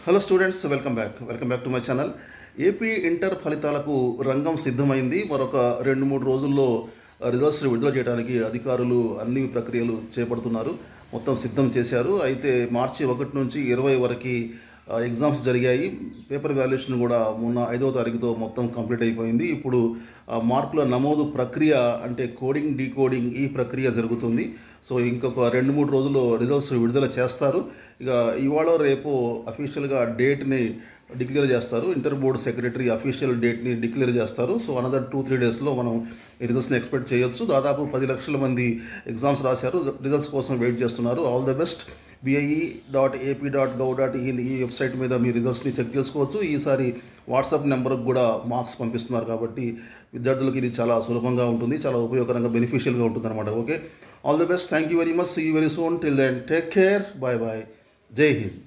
Hello students, welcome back to my channel. AP inter ఫలితాలకు రంగం సిద్ధమైంది. మరొక 2-3 రోజుల్లో రిజల్ట్స్ విడుదల చేయడానికి అధికారులు అన్ని ప్రక్రియలు చేపడుతున్నారు. మొత్తం సిద్ధం చేశారు. అయితే మార్చి 1 నుంచి 20 వరకు ఎగ్జామ్స్ జరిగాయి. పేపర్ వాల్యుయేషన్ కూడా మొన్న 5వ తారీఖుతో మొత్తం కంప్లీట్ అయిపోయింది. ఇప్పుడు మార్కుల నమోదు ప్రక్రియ అంటే కోడింగ్, డీకోడింగ్ ఈ ప్రక్రియ జరుగుతుంది. సో ఇంకొక 2-3 రోజుల్లో రిజల్ట్స్ విడుదల చేస్తారు. ఇక ఇవాళ రేపు అఫీషియల్గా డేట్ని డిక్లేర్ చేస్తారు. ఇంటర్ బోర్డ్ సెక్రటరీ అఫీషియల్ డేట్ని డిక్లేర్ చేస్తారు. సో అనదర్ 2-3 డేస్లో మనం ఈ రిజల్ట్స్ని ఎక్స్పెక్ట్ చేయొచ్చు. దాదాపు 10 లక్షల మంది ఎగ్జామ్స్ రాశారు. రిజల్ట్స్ కోసం వెయిట్ చేస్తున్నారు. All the best. bie.ap.gov.in ఈ వెబ్సైట్ మీద మీ రిజల్ట్స్ని చెక్ చేసుకోవచ్చు. ఈసారి వాట్సాప్ నెంబర్కి కూడా మార్క్స్ పంపిస్తున్నారు కాబట్టి విద్యార్థులకు ఇది చాలా సులభంగా ఉంటుంది, చాలా ఉపయోగకరంగా, బెనిఫిషియల్గా ఉంటుంది అనమాట. Okay, all the best. Thank you very much. See you very soon. Till then take care. Bye bye. జై హింద్.